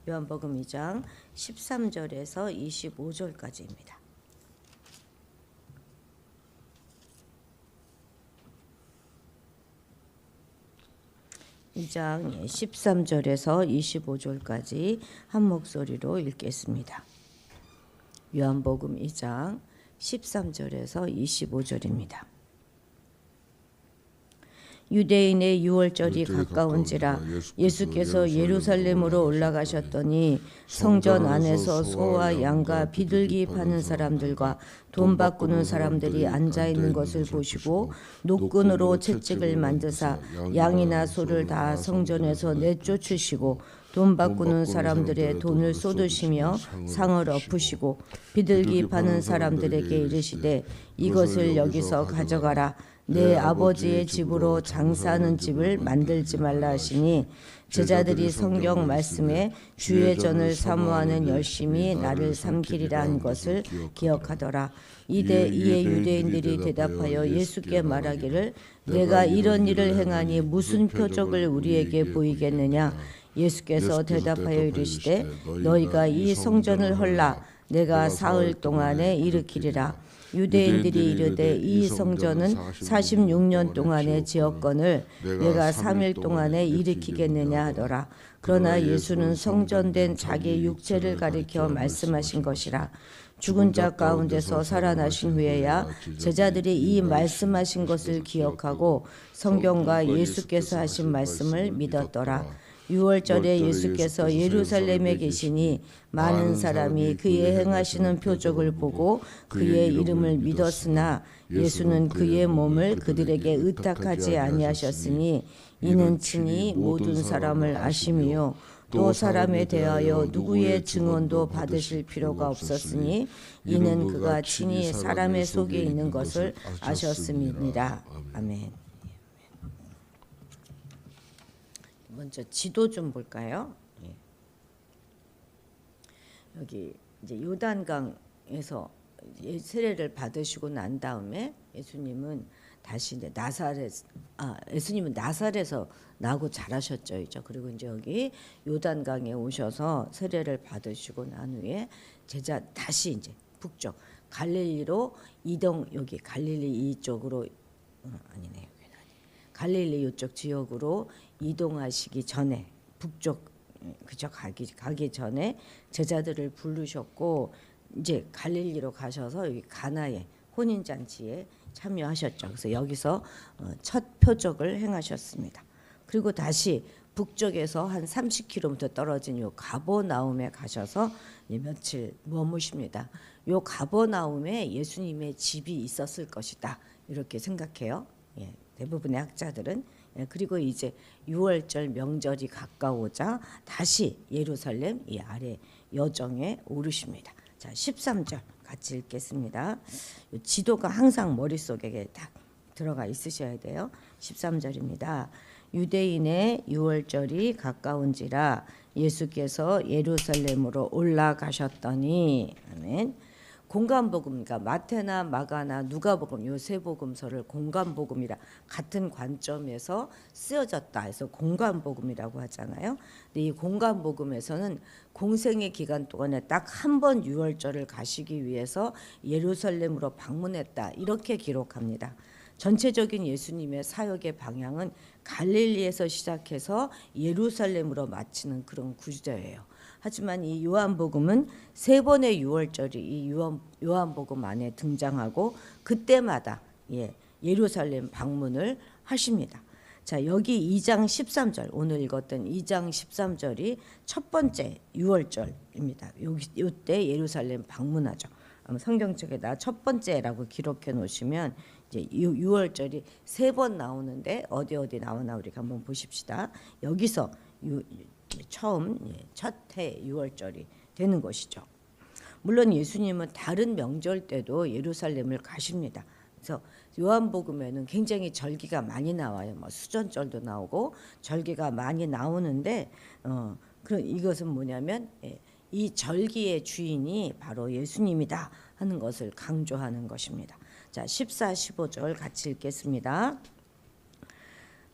요한복음 2장 13절에서 25절까지입니다. 2장 13절에서 25절까지 한 목소리로 읽겠습니다. 요한복음 2장 13절에서 25절입니다. 유대인의 유월절이 가까운지라 예수께서 예루살렘으로 올라가셨더니 성전 안에서 소와 양과 비둘기 파는 사람들과 돈 바꾸는 사람들이 앉아 있는 것을 보시고 노끈으로 채찍을 만드사 양이나 소를 다 성전에서 내쫓으시고 돈 바꾸는 사람들의 돈을 쏟으시며 상을 엎으시고 비둘기 파는 사람들에게 이르시되 이것을 여기서 가져가라. 내 아버지의 집으로 장사하는 집을 만들지 말라 하시니 제자들이 성경 말씀에 주의 전을 사모하는 열심히 나를 삼키리라 한 것을 기억하더라. 이에 유대인들이 대답하여 예수께 말하기를 내가 이런 일을 행하니 무슨 표적을 우리에게 보이겠느냐. 예수께서 대답하여 이르시되 너희가 이 성전을 헐라 내가 사흘 동안에 일으키리라. 유대인들이 이르되 이 성전은 46년 동안에 지었거늘 내가 3일 동안에 일으키겠느냐 하더라. 그러나 예수는 성전된 자기 육체를 가리켜 말씀하신 것이라. 죽은 자 가운데서 살아나신 후에야 제자들이 이 말씀하신 것을 기억하고 성경과 예수께서 하신 말씀을 믿었더라. 유월절에 예수께서 예루살렘에 계시니 많은 사람이 그의 행하시는 표적을 보고 그의 이름을 믿었으나 예수는 그의 몸을 그들에게 의탁하지 아니하셨으니 이는 친히 모든 사람을 아심이요 또 사람에 대하여 누구의 증언도 받으실 필요가 없었으니 이는 그가 친히 사람의 속에 있는 것을 아셨음이니라. 아멘. 먼저 지도 좀 볼까요? 여기 이제 요단강에서 세례를 받으시고 난 다음에 예수님은 다시 이제 예수님은 나사렛에서 나고 자라셨죠, 그리고 이제 여기 요단강에 오셔서 세례를 받으시고 난 후에 제자 다시 이제 북쪽 갈릴리로 이동, 여기 갈릴리 이쪽으로 아니네요. 갈릴리 이쪽 지역으로 이동하시기 전에 북쪽 그저 가기 전에 제자들을 부르셨고 이제 갈릴리로 가셔서 여기 가나의 혼인 잔치에 참여하셨죠. 그래서 여기서 첫 표적을 행하셨습니다. 그리고 다시 북쪽에서 한 30km 떨어진 요 가버나움에 가셔서 며칠 머무십니다. 요 가버나움에 예수님의 집이 있었을 것이다 이렇게 생각해요. 대부분의 학자들은. 그리고 이제 6월절 명절이 가까우자 다시 예루살렘 이 아래 여정에 오르십니다. 자, 13절 같이 읽겠습니다. 지도가 항상 머릿속에 딱 들어가 있으셔야 돼요. 13절입니다. 유대인의 6월절이 가까운지라 예수께서 예루살렘으로 올라가셨더니 아멘. 공간복음이니까 마태나 마가나 누가복음 요 세 복음서를 공간복음이라 같은 관점에서 쓰여졌다 해서 공간복음이라고 하잖아요. 근데 이 공간복음에서는 공생의 기간 동안에 딱 한 번 유월절을 가시기 위해서 예루살렘으로 방문했다 이렇게 기록합니다. 전체적인 예수님의 사역의 방향은 갈릴리에서 시작해서 예루살렘으로 마치는 그런 구조예요. 하지만 이 요한복음은 세 번의 유월절이 이 요한복음 안에 등장하고 그때마다 예루살렘 방문을 하십니다. 자, 여기 2장 13절 오늘 읽었던 2장 13절이 첫 번째 유월절입니다. 요때 예루살렘 방문하죠. 성경책에다 첫 번째라고 기록해 놓으시면 이제 유월절이 세 번 나오는데 어디 나오나 우리가 한번 보십시다. 여기서 처음 첫 해 유월절이 되는 것이죠. 물론 예수님은 다른 명절 때도 예루살렘을 가십니다. 그래서 요한복음에는 굉장히 절기가 많이 나와요. 뭐 수전절도 나오고 절기가 많이 나오는데 이것은 뭐냐면 이 절기의 주인이 바로 예수님이다 하는 것을 강조하는 것입니다. 자, 14, 15절 같이 읽겠습니다.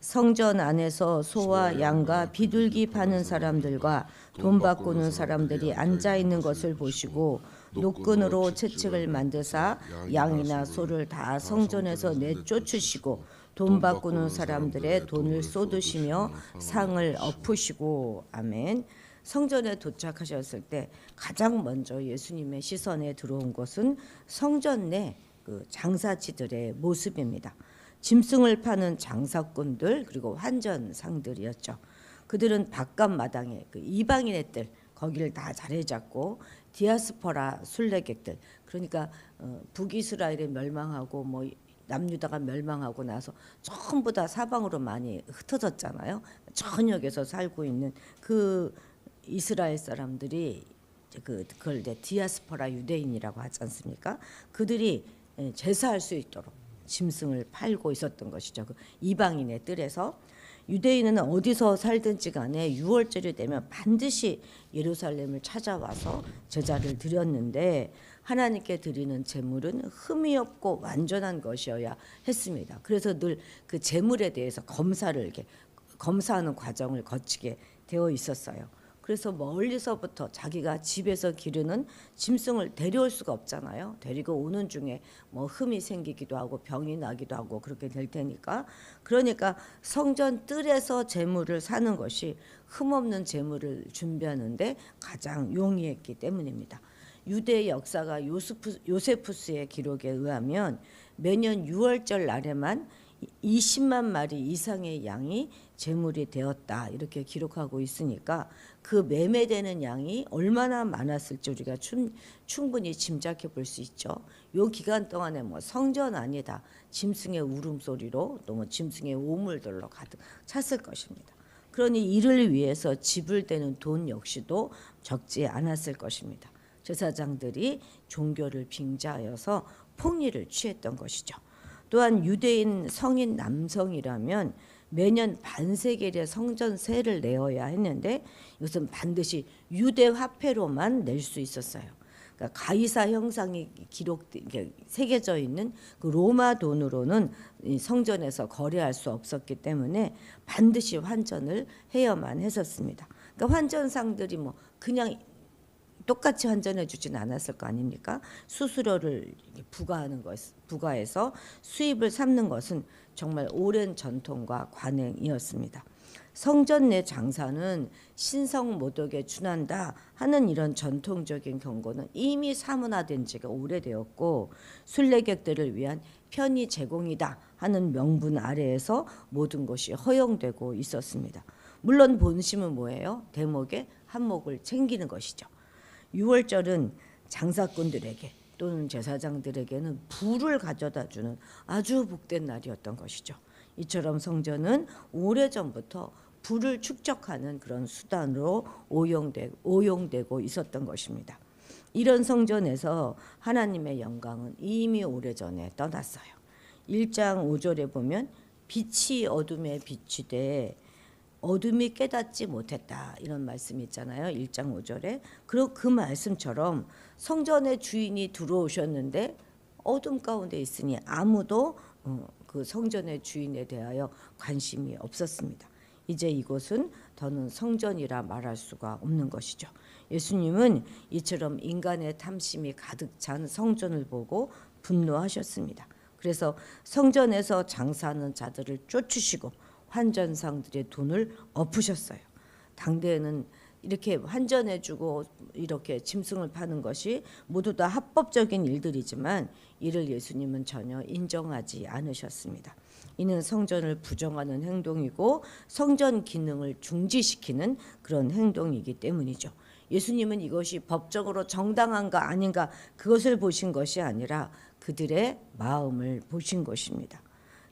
성전 안에서 소와 양과 비둘기 파는 사람들과 돈 바꾸는 사람들이 앉아 있는 것을 보시고 노끈으로 채찍을 만드사 양이나 소를 다 성전에서 내쫓으시고 돈 바꾸는 사람들의 돈을 쏟으시며 상을 엎으시고. 아멘. 성전에 도착하셨을 때 가장 먼저 예수님의 시선에 들어온 것은 성전 내 그 장사치들의 모습입니다. 짐승을 파는 장사꾼들 그리고 환전상들이었죠. 그들은 바깥 마당에 그 이방인의 뜰 거기를 다 자리 잡고 디아스포라 순례객들, 그러니까 북이스라엘이 멸망하고 뭐 남유다가 멸망하고 나서 전부 다 사방으로 많이 흩어졌잖아요. 전역에서 살고 있는 그 이스라엘 사람들이 그걸 이제 디아스포라 유대인이라고 하지 않습니까? 그들이 제사할 수 있도록 짐승을 팔고 있었던 것이죠. 그 이방인의 뜰에서. 유대인은 어디서 살든지 간에 유월절이 되면 반드시 예루살렘을 찾아와서 제사를 드렸는데 하나님께 드리는 제물은 흠이 없고 완전한 것이어야 했습니다. 그래서 늘 그 제물에 대해서 검사하는 과정을 거치게 되어 있었어요. 그래서 멀리서부터 자기가 집에서 기르는 짐승을 데려올 수가 없잖아요. 데리고 오는 중에 뭐 흠이 생기기도 하고 병이 나기도 하고 그렇게 될 테니까. 그러니까 성전 뜰에서 제물을 사는 것이 흠없는 제물을 준비하는데 가장 용이했기 때문입니다. 유대의 역사가 요세푸스의 기록에 의하면 매년 6월절 날에만 20만 마리 이상의 양이 제물이 되었다 이렇게 기록하고 있으니까 그 매매되는 양이 얼마나 많았을지 우리가 충분히 짐작해 볼 수 있죠. 요 기간 동안에 뭐 성전 안이다 짐승의 울음소리로 또 뭐 짐승의 오물들로 가득 찼을 것입니다. 그러니 이를 위해서 지불되는 돈 역시도 적지 않았을 것입니다. 제사장들이 종교를 빙자하여서 폭리를 취했던 것이죠. 또한 유대인 성인 남성이라면 매년 반세겔의 성전세를 내어야 했는데 이것은 반드시 유대 화폐로만 낼 수 있었어요. 그러니까 가이사 형상이 새겨져 있는 그 로마 돈으로는 성전에서 거래할 수 없었기 때문에 반드시 환전을 해야만 했었습니다. 그러니까 환전상들이 뭐 그냥 똑같이 환전해 주진 않았을 거 아닙니까? 수수료를 부과해서 수입을 삼는 것은 정말 오랜 전통과 관행이었습니다. 성전 내 장사는 신성 모독에 준한다 하는 이런 전통적인 경고는 이미 사문화된 지가 오래되었고 순례객들을 위한 편의 제공이다 하는 명분 아래에서 모든 것이 허용되고 있었습니다. 물론 본심은 뭐예요? 대목의 한몫을 챙기는 것이죠. 6월절은 장사꾼들에게 또는 제사장들에게는 부를 가져다 주는 아주 복된 날이었던 것이죠. 이처럼 성전은 오래전부터 부를 축적하는 그런 수단으로 오용되고 있었던 것입니다. 이런 성전에서 하나님의 영광은 이미 오래전에 떠났어요. 1장 5절에 보면 빛이 어둠에 비추되 어둠이 깨닫지 못했다 이런 말씀이 있잖아요. 1장 5절에. 그리고 그 말씀처럼 성전의 주인이 들어오셨는데 어둠 가운데 있으니 아무도 그 성전의 주인에 대하여 관심이 없었습니다. 이제 이곳은 더는 성전이라 말할 수가 없는 것이죠. 예수님은 이처럼 인간의 탐심이 가득 찬 성전을 보고 분노하셨습니다. 그래서 성전에서 장사하는 자들을 쫓으시고 환전상들의 돈을 엎으셨어요. 당대에는 이렇게 환전해주고 이렇게 짐승을 파는 것이 모두 다 합법적인 일들이지만 이를 예수님은 전혀 인정하지 않으셨습니다. 이는 성전을 부정하는 행동이고 성전 기능을 중지시키는 그런 행동이기 때문이죠. 예수님은 이것이 법적으로 정당한가 아닌가 그것을 보신 것이 아니라 그들의 마음을 보신 것입니다.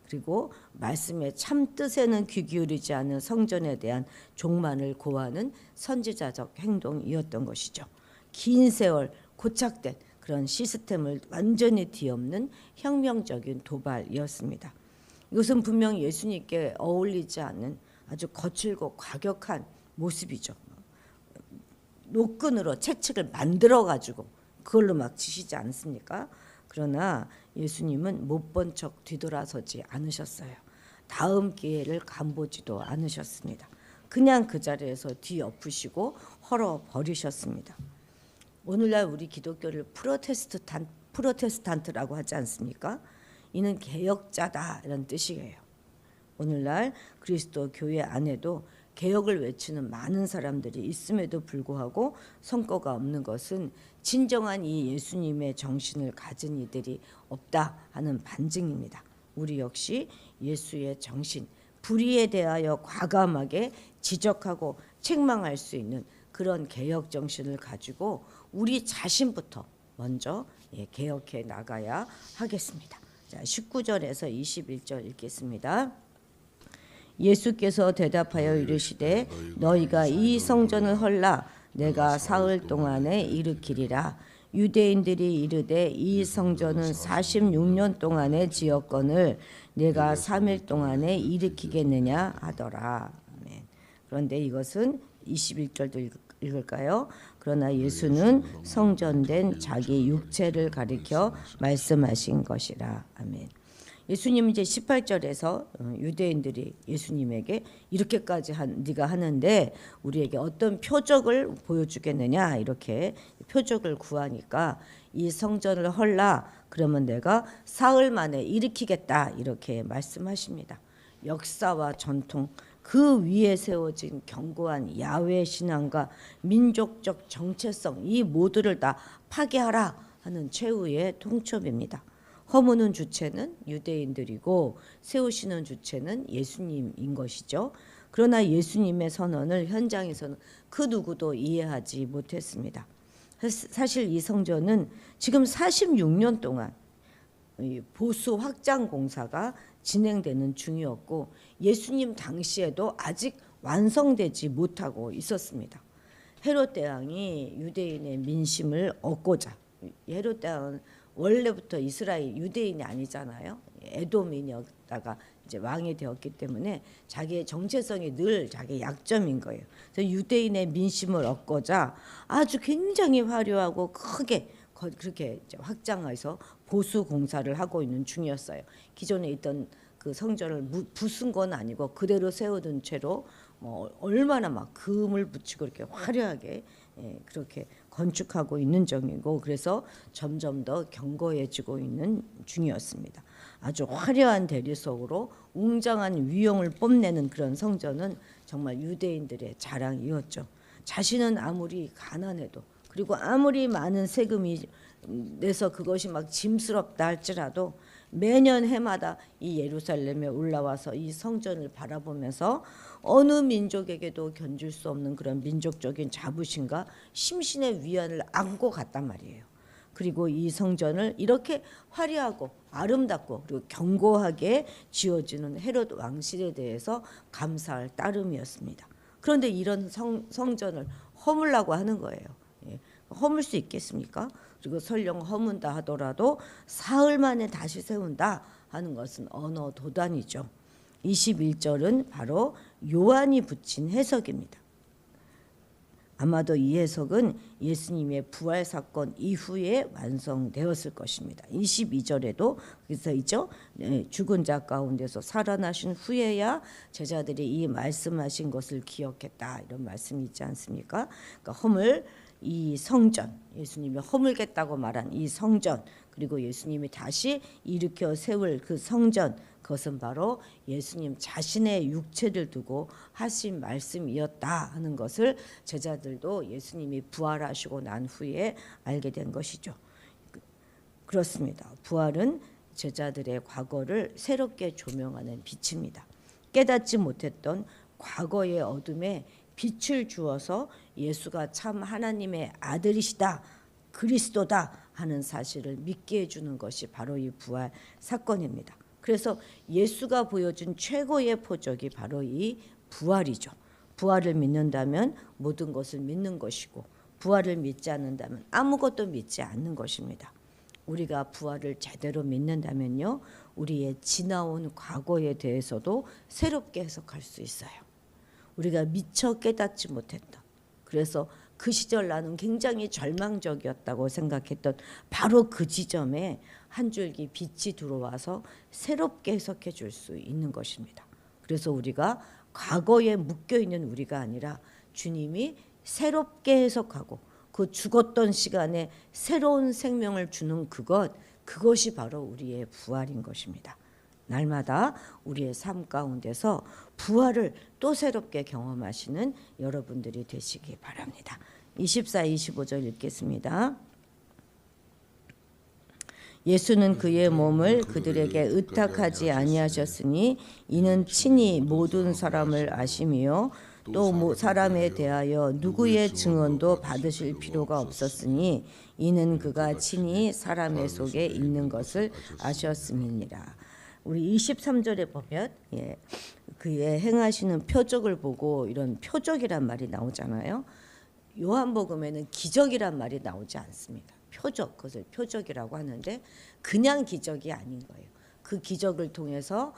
그리고 말씀의 참 뜻에는 귀 기울이지 않은 성전에 대한 종만을 고하는 선지자적 행동이었던 것이죠. 긴 세월 고착된 그런 시스템을 완전히 뒤엎는 혁명적인 도발이었습니다. 이것은 분명 예수님께 어울리지 않는 아주 거칠고 과격한 모습이죠. 노끈으로 채찍을 만들어 가지고 그걸로 막 치시지 않습니까? 그러나 예수님은 못 본 척 뒤돌아서지 않으셨어요. 다음 기회를 간보지도 않으셨습니다. 그냥 그 자리에서 뒤엎으시고 헐어버리셨습니다. 오늘날 우리 기독교를 프로테스탄트라고 하지 않습니까? 이는 개혁자다 이런 뜻이에요. 오늘날 그리스도 교회 안에도 개혁을 외치는 많은 사람들이 있음에도 불구하고 성과가 없는 것은 진정한 이 예수님의 정신을 가진 이들이 없다 하는 반증입니다. 우리 역시 예수의 정신, 불의에 대하여 과감하게 지적하고 책망할 수 있는 그런 개혁 정신을 가지고 우리 자신부터 먼저 개혁해 나가야 하겠습니다. 자, 19절에서 21절 읽겠습니다. 예수께서 대답하여 이르시되 너희가 이 성전을 헐라 내가 사흘 동안에 일으키리라. 유대인들이 이르되 이 성전은 46년 동안에 지었거늘 내가 3일 동안에 일으키겠느냐 하더라. 아멘. 그런데 이것은 21절도 읽을까요? 그러나 예수는 성전된 자기 육체를 가리켜 말씀하신 것이라. 아멘. 예수님 이제 18절에서 유대인들이 예수님에게 이렇게까지 네가 하는데 우리에게 어떤 표적을 보여주겠느냐 이렇게 표적을 구하니까 이 성전을 헐라 그러면 내가 사흘 만에 일으키겠다 이렇게 말씀하십니다. 역사와 전통 그 위에 세워진 견고한 야훼 신앙과 민족적 정체성 이 모두를 다 파괴하라 하는 최후의 통첩입니다. 허무는 주체는 유대인들이고 세우시는 주체는 예수님인 것이죠. 그러나 예수님의 선언을 현장에서는 그 누구도 이해하지 못했습니다. 사실 이 성전은 지금 46년 동안 보수 확장 공사가 진행되는 중이었고 예수님 당시에도 아직 완성되지 못하고 있었습니다. 헤롯 대왕이 유대인의 민심을 얻고자 헤롯 대왕은 원래부터 이스라엘 유대인이 아니잖아요. 에돔인이었다가 이제 왕이 되었기 때문에 자기의 정체성이 늘 자기의 약점인 거예요. 그래서 유대인의 민심을 얻고자 아주 굉장히 화려하고 크게 그렇게 확장해서 보수 공사를 하고 있는 중이었어요. 기존에 있던 그 성전을 부순 건 아니고 그대로 세워둔 채로 얼마나 막 금을 붙이고 이렇게 화려하게 그렇게 건축하고 있는 중이고 그래서 점점 더 견고해지고 있는 중이었습니다. 아주 화려한 대리석으로 웅장한 위용을 뽐내는 그런 성전은 정말 유대인들의 자랑이었죠. 자신은 아무리 가난해도 그리고 아무리 많은 세금이 내서 그것이 막 짐스럽다 할지라도 매년 해마다 이 예루살렘에 올라와서 이 성전을 바라보면서 어느 민족에게도 견줄 수 없는 그런 민족적인 자부심과 심신의 위안을 안고 갔단 말이에요. 그리고 이 성전을 이렇게 화려하고 아름답고 그리고 견고하게 지어지는 헤롯 왕실에 대해서 감사할 따름이었습니다. 그런데 이런 성전을 허물라고 하는 거예요. 허물 수 있겠습니까? 그리고 설령 허문다 하더라도 사흘 만에 다시 세운다 하는 것은 언어 도단이죠. 21절은 바로 요한이 붙인 해석입니다. 아마도 이 해석은 예수님의 부활 사건 이후에 완성되었을 것입니다. 22절에도 그래서 있죠. 죽은 자 가운데서 살아나신 후에야 제자들이 이 말씀하신 것을 기억했다 이런 말씀이 있지 않습니까? 그러니까 허물 이 성전 예수님이 허물겠다고 말한 이 성전 그리고 예수님이 다시 일으켜 세울 그 성전 그것은 바로 예수님 자신의 육체를 두고 하신 말씀이었다 하는 것을 제자들도 예수님이 부활하시고 난 후에 알게 된 것이죠. 그렇습니다. 부활은 제자들의 과거를 새롭게 조명하는 빛입니다. 깨닫지 못했던 과거의 어둠에 빛을 주어서 예수가 참 하나님의 아들이시다 그리스도다 하는 사실을 믿게 해주는 것이 바로 이 부활 사건입니다. 그래서 예수가 보여준 최고의 표적이 바로 이 부활이죠. 부활을 믿는다면 모든 것을 믿는 것이고 부활을 믿지 않는다면 아무것도 믿지 않는 것입니다. 우리가 부활을 제대로 믿는다면요 우리의 지나온 과거에 대해서도 새롭게 해석할 수 있어요. 우리가 미처 깨닫지 못했던 그래서 그 시절 나는 굉장히 절망적이었다고 생각했던 바로 그 지점에 한 줄기 빛이 들어와서 새롭게 해석해 줄 수 있는 것입니다. 그래서 우리가 과거에 묶여 있는 우리가 아니라 주님이 새롭게 해석하고 그 죽었던 시간에 새로운 생명을 주는 그것이 바로 우리의 부활인 것입니다. 날마다 우리의 삶 가운데서 부활을 또 새롭게 경험하시는 여러분들이 되시기 바랍니다. 24, 25절 읽겠습니다. 예수는 그의 몸을 그들에게 의탁하지 아니하셨으니 이는 친히 모든 사람을 아시며 또 사람에 대하여 누구의 증언도 받으실 필요가 없었으니 이는 그가 친히 사람의 속에 있는 것을 아셨음이니라. 우리 23절에 보면 그의 행하시는 표적을 보고 이런 표적이란 말이 나오잖아요. 요한복음에는 기적이란 말이 나오지 않습니다. 표적, 그것을 표적이라고 하는데 그냥 기적이 아닌 거예요. 그 기적을 통해서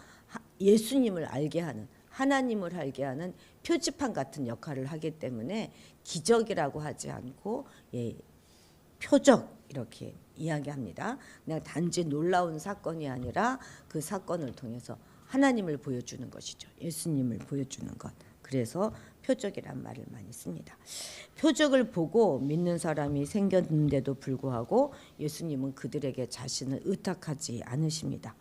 예수님을 알게 하는, 하나님을 알게 하는 표지판 같은 역할을 하기 때문에 기적이라고 하지 않고 표적 이렇게 이야기합니다. 그냥 단지 놀라운 사건이 아니라 그 사건을 통해서 하나님을 보여주는 것이죠. 예수님을 보여주는 것. 그래서 표적이란 말을 많이 씁니다. 표적을 보고 믿는 사람이 생겼는데도 불구하고 예수님은 그들에게 자신을 의탁하지 않으십니다.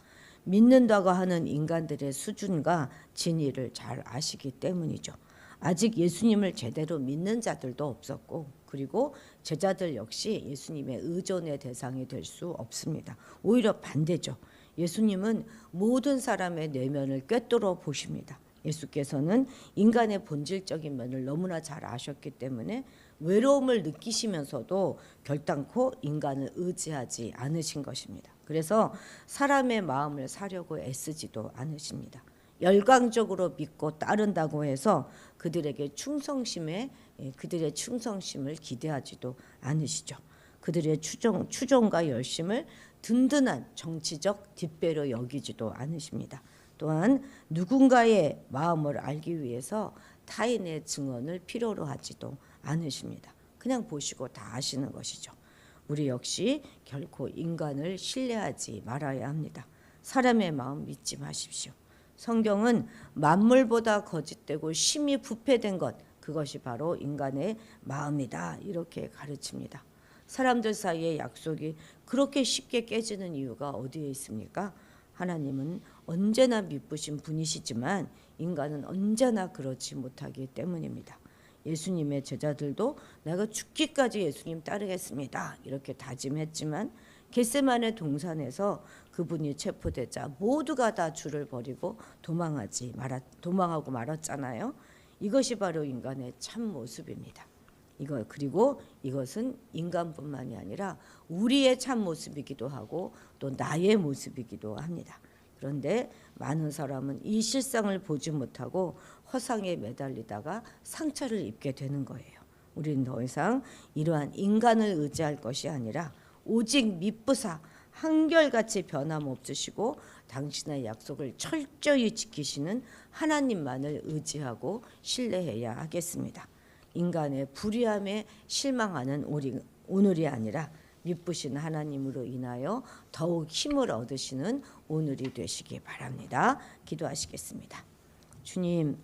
믿는다고 하는 인간들의 수준과 진리를 잘 아시기 때문이죠. 아직 예수님을 제대로 믿는 자들도 없었고 그리고 제자들 역시 예수님의 의존의 대상이 될 수 없습니다. 오히려 반대죠. 예수님은 모든 사람의 내면을 꿰뚫어 보십니다. 예수께서는 인간의 본질적인 면을 너무나 잘 아셨기 때문에 외로움을 느끼시면서도 결단코 인간을 의지하지 않으신 것입니다. 그래서 사람의 마음을 사려고 애쓰지도 않으십니다. 열광적으로 믿고 따른다고 해서 그들의 충성심을 기대하지도 않으시죠. 그들의 추종과 열심을 든든한 정치적 뒷배로 여기지도 않으십니다. 또한 누군가의 마음을 알기 위해서 타인의 증언을 필요로 하지도 않으십니다. 그냥 보시고 다 아시는 것이죠. 우리 역시 결코 인간을 신뢰하지 말아야 합니다. 사람의 마음 믿지 마십시오. 성경은 만물보다 거짓되고 심히 부패된 것, 그것이 바로 인간의 마음이다 이렇게 가르칩니다. 사람들 사이의 약속이 그렇게 쉽게 깨지는 이유가 어디에 있습니까? 하나님은 언제나 미쁘신 분이시지만 인간은 언제나 그렇지 못하기 때문입니다. 예수님의 제자들도 내가 죽기까지 예수님 따르겠습니다 이렇게 다짐했지만 겟세마네 동산에서 그분이 체포되자 모두가 다 주를 버리고 도망하고 말았잖아요. 이것이 바로 인간의 참 모습입니다. 그리고 이것은 인간뿐만이 아니라 우리의 참 모습이기도 하고 또 나의 모습이기도 합니다. 그런데 많은 사람은 이 실상을 보지 못하고 허상에 매달리다가 상처를 입게 되는 거예요. 우리는 더 이상 이러한 인간을 의지할 것이 아니라 오직 미쁘사 한결같이 변함없으시고 당신의 약속을 철저히 지키시는 하나님만을 의지하고 신뢰해야 하겠습니다. 인간의 불의함에 실망하는 오늘이 아니라 미쁘신 하나님으로 인하여 더욱 힘을 얻으시는 오늘이 되시기 바랍니다. 기도하시겠습니다. 주님,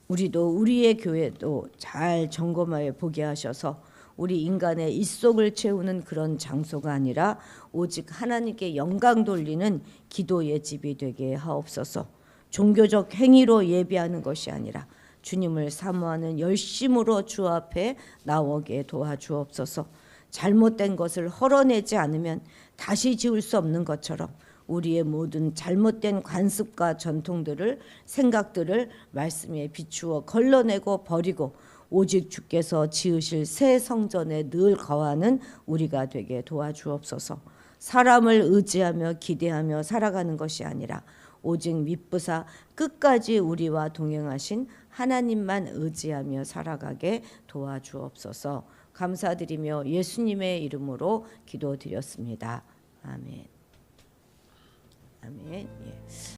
우리의 교회도 잘 점검하여 보게 하셔서 우리 인간의 입속을 채우는 그런 장소가 아니라 오직 하나님께 영광 돌리는 기도의 집이 되게 하옵소서. 종교적 행위로 예배하는 것이 아니라 주님을 사모하는 열심으로 주 앞에 나오게 도와주옵소서. 잘못된 것을 헐어내지 않으면 다시 지울 수 없는 것처럼 우리의 모든 잘못된 관습과 전통들을, 생각들을 말씀에 비추어 걸러내고 버리고 오직 주께서 지으실 새 성전에 늘 거하는 우리가 되게 도와주옵소서. 사람을 의지하며 기대하며 살아가는 것이 아니라 오직 미쁘사 끝까지 우리와 동행하신 하나님만 의지하며 살아가게 도와주옵소서. 감사드리며 예수님의 이름으로 기도드렸습니다. 아멘. 아멘. 예.